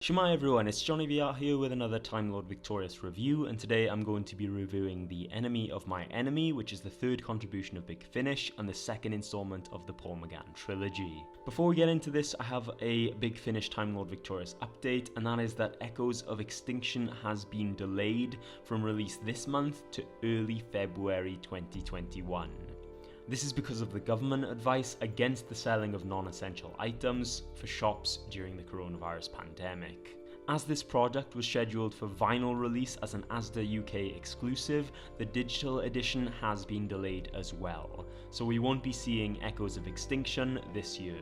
Shemai everyone, it's JonnyVR here with another Time Lord Victorious review, and today I'm going to be reviewing The Enemy of My Enemy, which is the third contribution of Big Finish and the second installment of the Paul McGann trilogy. Before we get into this, I have a Big Finish Time Lord Victorious update, and that is that Echoes of Extinction has been delayed from release this month to early February 2021. This is because of the government advice against the selling of non-essential items for shops during the coronavirus pandemic. As this product was scheduled for vinyl release as an Asda UK exclusive, the digital edition has been delayed as well, so we won't be seeing Echoes of Extinction this year.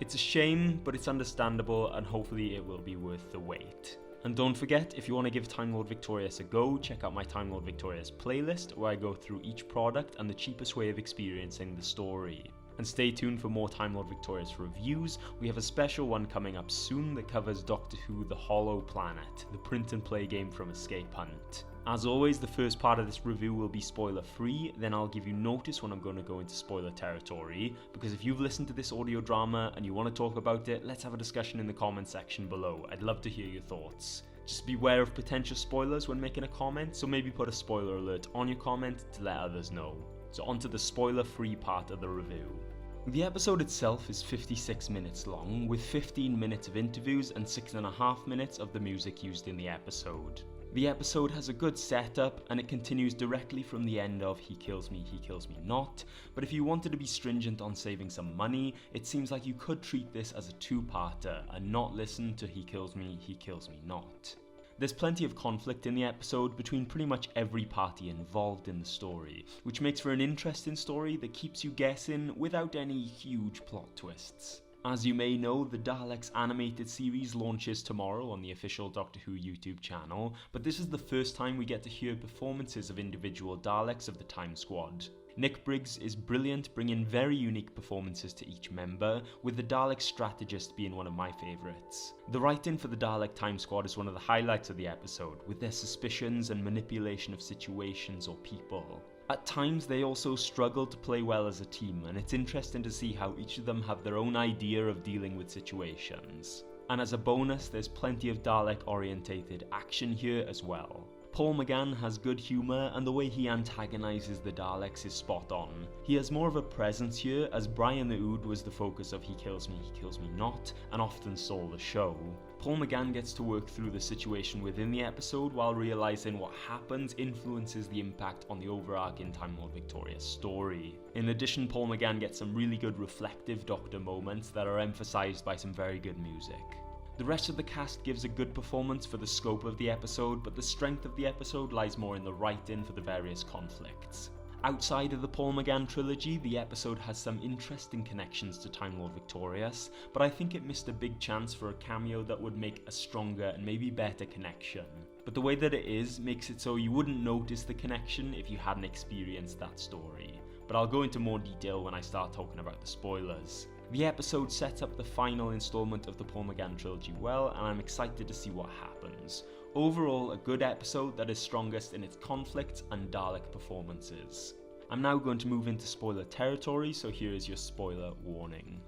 It's a shame, but it's understandable, and hopefully it will be worth the wait. And don't forget, if you want to give Time Lord Victorious a go, check out my Time Lord Victorious playlist where I go through each product and the cheapest way of experiencing the story. And stay tuned for more Time Lord Victorious reviews. We have a special one coming up soon that covers Doctor Who The Hollow Planet, the print and play game from Escape Hunt. As always, the first part of this review will be spoiler free, then I'll give you notice when I'm going to go into spoiler territory, because if you've listened to this audio drama and you want to talk about it, let's have a discussion in the comment section below. I'd love to hear your thoughts. Just beware of potential spoilers when making a comment, so maybe put a spoiler alert on your comment to let others know. So onto the spoiler free part of the review. The episode itself is 56 minutes long, with 15 minutes of interviews and 6.5 minutes of the music used in the episode. The episode has a good setup, and it continues directly from the end of He Kills Me Not, but if you wanted to be stringent on saving some money, it seems like you could treat this as a two-parter and not listen to He Kills Me Not. There's plenty of conflict in the episode between pretty much every party involved in the story, which makes for an interesting story that keeps you guessing without any huge plot twists. As you may know, the Daleks animated series launches tomorrow on the official Doctor Who YouTube channel, but this is the first time we get to hear performances of individual Daleks of the Time Squad. Nick Briggs is brilliant, bringing very unique performances to each member, with the Dalek strategist being one of my favourites. The writing for the Dalek Time Squad is one of the highlights of the episode, with their suspicions and manipulation of situations or people. At times they also struggle to play well as a team, and it's interesting to see how each of them have their own idea of dealing with situations. And as a bonus, there's plenty of Dalek orientated action here as well. Paul McGann has good humour, and the way he antagonises the Daleks is spot on. He has more of a presence here, as Brian the Ood was the focus of He Kills Me Not, and often stole the show. Paul McGann gets to work through the situation within the episode while realising what happens influences the impact on the overarching Time Lord Victorious story. In addition, Paul McGann gets some really good reflective Doctor moments that are emphasised by some very good music. The rest of the cast gives a good performance for the scope of the episode, but the strength of the episode lies more in the writing for the various conflicts. Outside of the Paul McGann trilogy, the episode has some interesting connections to Time Lord Victorious, but I think it missed a big chance for a cameo that would make a stronger and maybe better connection. But the way that it is makes it so you wouldn't notice the connection if you hadn't experienced that story. But I'll go into more detail when I start talking about the spoilers. The episode sets up the final installment of the Paul McGann trilogy well, and I'm excited to see what happens. Overall, a good episode that is strongest in its conflicts and Dalek performances. I'm now going to move into spoiler territory, so here is your spoiler warning.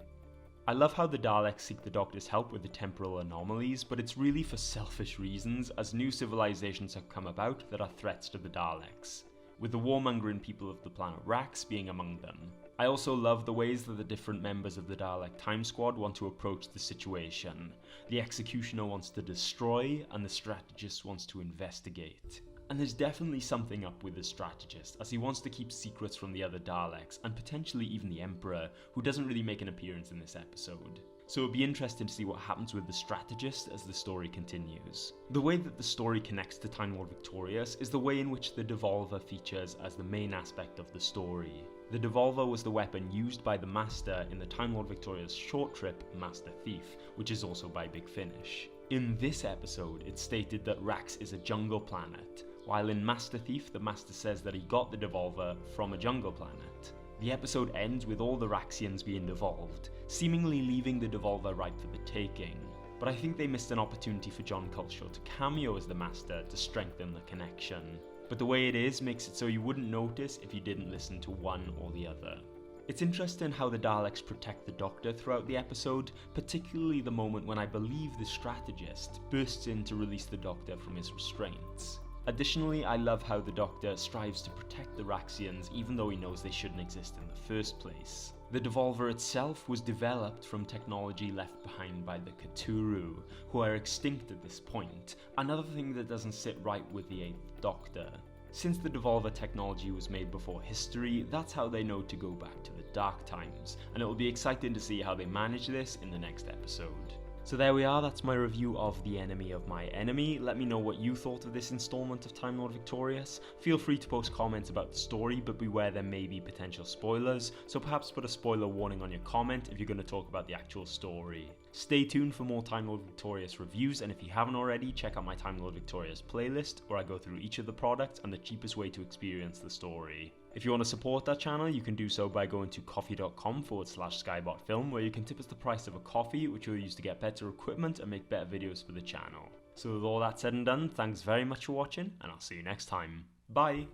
I love how the Daleks seek the Doctor's help with the temporal anomalies, but it's really for selfish reasons, as new civilizations have come about that are threats to the Daleks, with the warmongering people of the planet Rax being among them. I also love the ways that the different members of the Dalek Time Squad want to approach the situation. The Executioner wants to destroy, and the Strategist wants to investigate. And there's definitely something up with the Strategist, as he wants to keep secrets from the other Daleks, and potentially even the Emperor, who doesn't really make an appearance in this episode. So it'll be interesting to see what happens with the Strategist as the story continues. The way that the story connects to Time Lord Victorious is the way in which the Devolver features as the main aspect of the story. The Devolver was the weapon used by the Master in the Time Lord Victorious short trip Master Thief, which is also by Big Finish. In this episode, it's stated that Rax is a jungle planet, while in Master Thief, the Master says that he got the Devolver from a jungle planet. The episode ends with all the Raxians being devolved, seemingly leaving the Devolver ripe for the taking. But I think they missed an opportunity for John Culshaw to cameo as the Master to strengthen the connection. But the way it is makes it so you wouldn't notice if you didn't listen to one or the other. It's interesting how the Daleks protect the Doctor throughout the episode, particularly the moment when I believe the strategist bursts in to release the Doctor from his restraints. Additionally, I love how the Doctor strives to protect the Raxians even though he knows they shouldn't exist in the first place. The Devolver itself was developed from technology left behind by the Cthulhu, who are extinct at this point, another thing that doesn't sit right with the 8th Doctor. Since the Devolver technology was made before history, that's how they know to go back to the dark times, and it will be exciting to see how they manage this in the next episode. So there we are, that's my review of The Enemy of My Enemy. Let me know what you thought of this installment of Time Lord Victorious. Feel free to post comments about the story, but beware there may be potential spoilers, so perhaps put a spoiler warning on your comment if you're going to talk about the actual story. Stay tuned for more Time Lord Victorious reviews, and if you haven't already, check out my Time Lord Victorious playlist, where I go through each of the products and the cheapest way to experience the story. If you want to support that channel, you can do so by going to coffee.com/skybotfilm, where you can tip us the price of a coffee, which we'll use to get better equipment and make better videos for the channel. So with all that said and done, thanks very much for watching, and I'll see you next time. Bye!